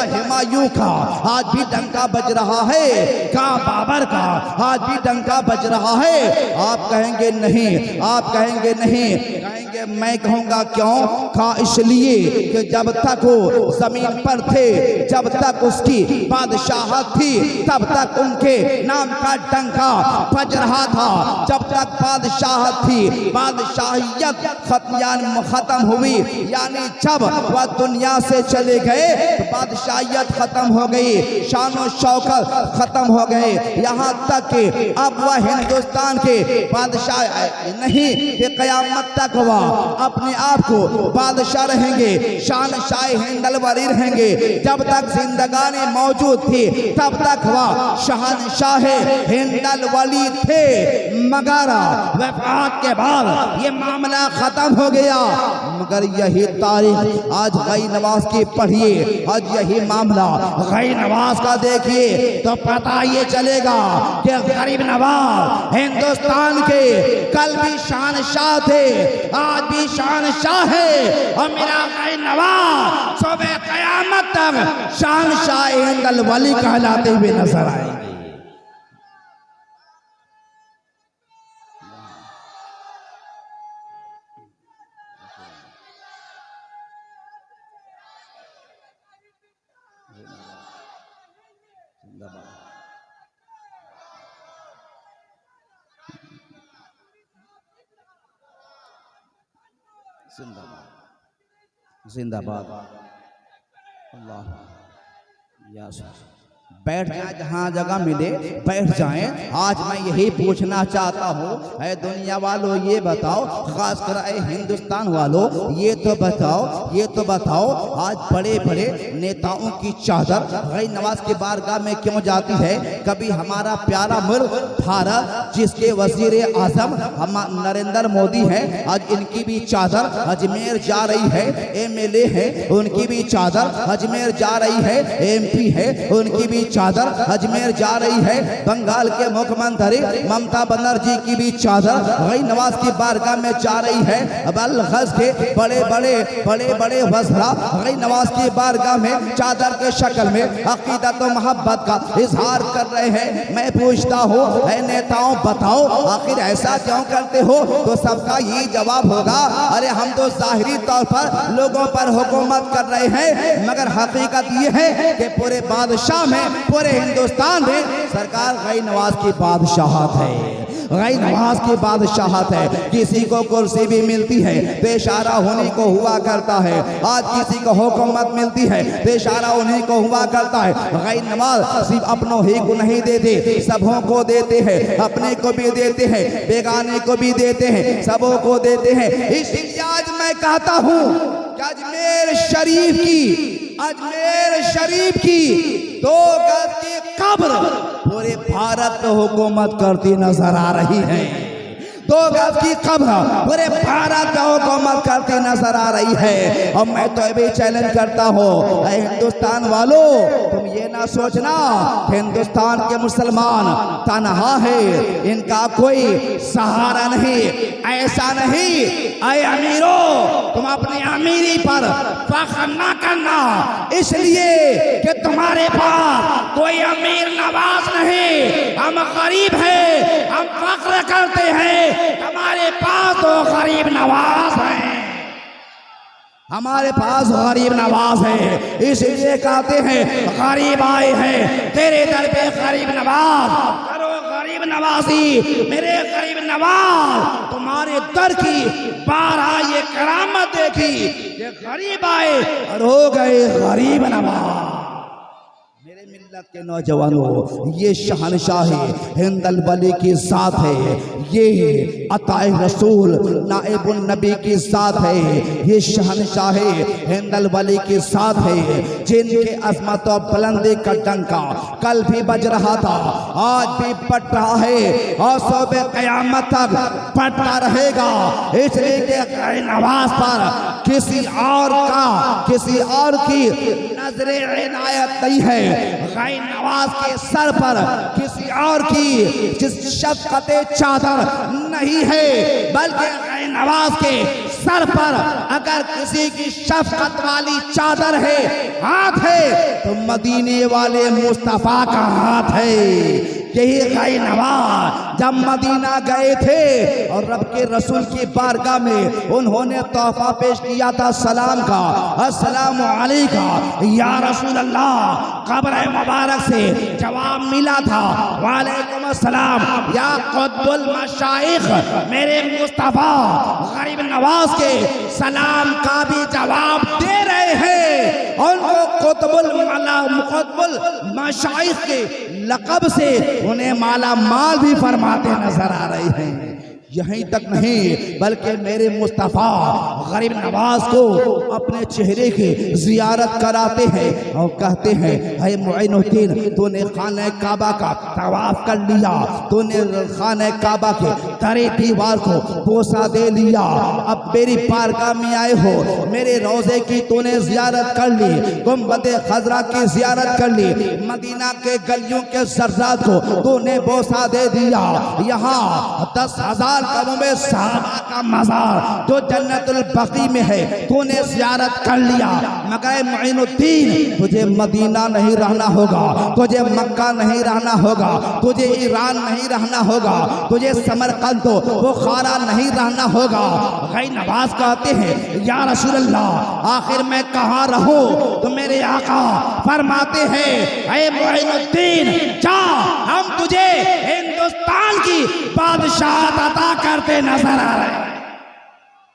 हुमायूं का आज भी डंका बज रहा है, कहाँ बाबर का आज भी डंका बज रहा है। आप कहेंगे नहीं, आप कहेंगे नहीं, कहेंगे मैं कहूँगा क्यों? कहा इसलिए कि जब तक वो जमीन पर थे, जब तक उसकी बादशाहत थी, तब तक उनके नाम का डंका बज रहा था। जब तक बादशाहत थी, बादशाहियत खत्म हुई, यानी जब वह दुनिया से चले गए तो बादशाहियत खत्म हो गई, शान शौकत खत्म हो गए। यहाँ तक कि अब वह हिंदुस्तान के बादशाह नहीं कि क़यामत तक वह अपने आप को बादशाह रहेंगे, शानशाह हिंदलवली रहेंगे। जब तक जिंदगानी मौजूद थी तब तक वह शहनशाह हिंदलवली थे, मगर वफात के बाद ये मामला खत्म हो गया। मगर यही तारीख आज गई नवाज की पढ़िए, आज यही मामला गई नवाज का देखिए तो पता ये चलेगा कि गरीब नवाज हिंदुस्तान के कल भी शानशाह थे, आज भी शानशाह है, और मेरा गई नवाज सुबह क़यामत तक शानशाह हिंदलवली कहलाते हुए नजर आएंगे। जिंदाबाद, जिंदाबाद, अल्लाह या बैठ जाए, जहाँ जगह मिले बैठ जाएं। आज मैं यही पूछना चाहता हूँ, ऐ दुनिया वालों ये बताओ, खासकर ऐ हिंदुस्तान वालों ये तो बताओ, ये तो बताओ, आज बड़े बड़े नेताओं की चादर गई नवाज की बारगाह में क्यों जाती है? कभी हमारा प्यारा मुल्क भारत जिसके वजीर आजम हम नरेंद्र मोदी हैं, आज इनकी भी चादर अजमेर जा रही है। MLA है उनकी भी चादर अजमेर जा रही है, MP है उनकी भी चादर अजमेर जा रही है। बंगाल के मुख्यमंत्री ममता बनर्जी की भी चादर गई नवाज की बारगाह में जा रही है। बलखस के बड़े बड़े वज़रा गई नवाज की बारगाह में चादर के शक्ल में अकीदत और मोहब्बत का इजहार कर रहे हैं। मैं पूछता हूँ, ऐ नेताओं बताओ आखिर ऐसा क्यों करते हो? तो सबका यही जवाब होगा, अरे हम तो जाहिरी तौर पर लोगों पर हुकूमत कर रहे हैं, मगर हकीकत ये है कि पूरे बादशाह में, पूरे हिंदुस्तान में सरकार गई नवाज की बादशाहत है, गई नवाज की बादशाहत है। किसी को कुर्सी भी मिलती है तो इशारा होने को हुआ करता है, आज किसी को हुकूमत मिलती है तो इशारा होने को हुआ करता है। गई नवाज सिर्फ अपनों ही को नहीं देते, सबों को देते हैं, अपने को भी देते हैं, बेगाने को भी देते हैं, सबों को देते हैं। इसलिए आज मैं कहता हूँ अजमेर शरीफ की 2 गज की कब्र पूरे भारत में हुकूमत करती नजर आ रही है। 2 गज की कब्र पूरे भारत में हुकूमत करती नजर आ रही है। और मैं तो भी चैलेंज करता हूँ, हिंदुस्तान वालों तुम ये ना सोचना हिंदुस्तान के मुसलमान तनहा है, इनका कोई सहारा नहीं, ऐसा नहीं। ऐ अमीरों तुम अपनी अमीरी पर फख्र ना करना, इसलिए कि तुम्हारे पास कोई अमीर नवाज नहीं, हम गरीब हैं, हम फख्र करते हैं हमारे पास तो गरीब नवाज है, हमारे पास गरीब नवाज है। इसलिए कहते हैं गरीब आए हैं तेरे दर पे गरीब नवाज, करो गरीब नवाजी मेरे गरीब नवाज। तुम्हारे दर की 12 ये करामत देखी, ये गरीब आए और हो गए गरीब नवाज। मेरे मिल्लत के नौजवानों, ये शहनशाही हिंदलवली की साथ है, ये अताए रसूल नाइबुन नबी की साथ है, ये शहनशाही हिंदलवली की साथ है, जिनके अजमत और बुलंदी का डंका कल भी बज रहा था, आज भी बज रहा है और सुबह क़यामत तक बजता रहेगा। इसलिए कि नवाज पर किसी और की नजरे इनायत नहीं है, गई नवाज के सर पर किसी और की जिस शफ़क़त चादर नहीं है, बल्कि गई नवाज के सर पर अगर किसी की शफकत वाली चादर है, हाथ है, तो मदीने वाले मुस्तफा का हाथ है। यही गई नवाज जब मदीना गए थे और रब के रसूल की बारगाह में उन्होंने तोहफा पेश किया था सलाम का, अस्सलाम अलैका या रसूल अल्लाह। कब्र मुबारक से जवाब मिला था वालेकुम अस्सलाम या कुतुबुल मशाइख। मेरे मुस्तफा गरीब नवाज के सलाम का भी जवाब दे रहे हैं। उनको कुतुबुल मशाइख के लक़ब से उन्हें माला माल भी फरमाते नजर आ रहे हैं। यहीं तक नहीं बल्कि मेरे मुस्तफ़ा गरीब नवाज को अपने चेहरे की जियारत कराते हैं और कहते हैं, है मुइनुद्दीन, तूने खाने काबा का तवाफ कर लिया, तूने खाने काबा के तरे दीवार को बोसा दे लिया, अब मेरी बारगाह में आए हो, मेरे रोज़े की तूने जियारत कर ली, गुंबद खजरा की जियारत कर ली, मदीना के गलियों के जर्रात को तूने बोसा दे दिया। यहाँ 10,000 कदमों में सहाबा का मज़ार जो जन्नतुल बकी में है तूने ज़ियारत कर लिया, मगर मुइनुद्दीन तुझे मदीना नहीं रहना होगा, तुझे मक्का नहीं रहना होगा, तुझे ईरान नहीं रहना होगा, तुझे समरकंद बुखारा नहीं रहना होगा। गई नवाज कहते हैं, या रसूल अल्लाह, आखिर मैं कहाँ रहूं? तो मेरे आका फरमाते हैं, ऐ मुइनुद्दीन, जा, हम तुझे हिंदुस्तान की बादशाहत अता करते नजर आ रहे हैं।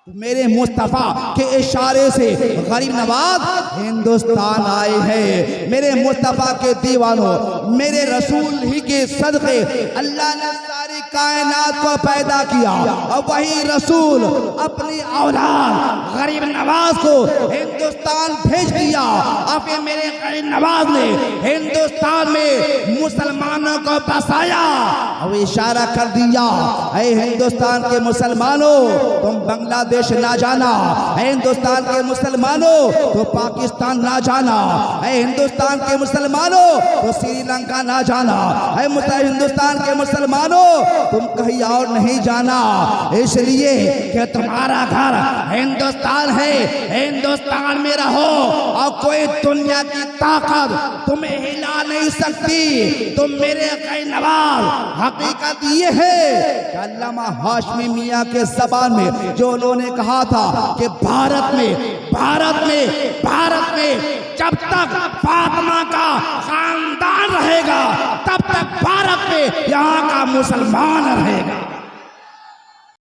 मेरे मुस्तफ़ा के इशारे से गरीब नवाज हिंदुस्तान आए हैं। मेरे मुस्तफ़ा के दीवानों, मेरे रसूल ही के सदक़े अल्लाह ने सारी कायनात को पैदा किया और वही रसूल अपनी औलाद गरीब नवाज को हिंदुस्तान भेज दिया। और फिर मेरे गरीब नवाज ने हिंदुस्तान में मुसलमानों को बसाया और इशारा कर दिया, ऐ हिंदुस्तान के मुसलमानों, तुम बांग्लादेश ना जाना, हिंदुस्तान के मुसलमानों तो पाकिस्तान ना जाना, हिंदुस्तान के मुसलमानों तो श्रीलंका ना जाना, हिंदुस्तान के मुसलमानों तुम कहीं और नहीं जाना, इसलिए कि तुम्हारा घर हिंदुस्तान है, हिंदुस्तान में रहो और कोई दुनिया की ताकत तुम्हें हिला नहीं सकती। तुम मेरे कई नवाज हकीकत ये है कि अल्लामा हाशमी मियाँ के ज़बान में जो उन्होंने कहा था कि भारत में जब तक फातिमा का खानदान रहेगा तब तक भारत में यहाँ का मुसलमान रहेगा।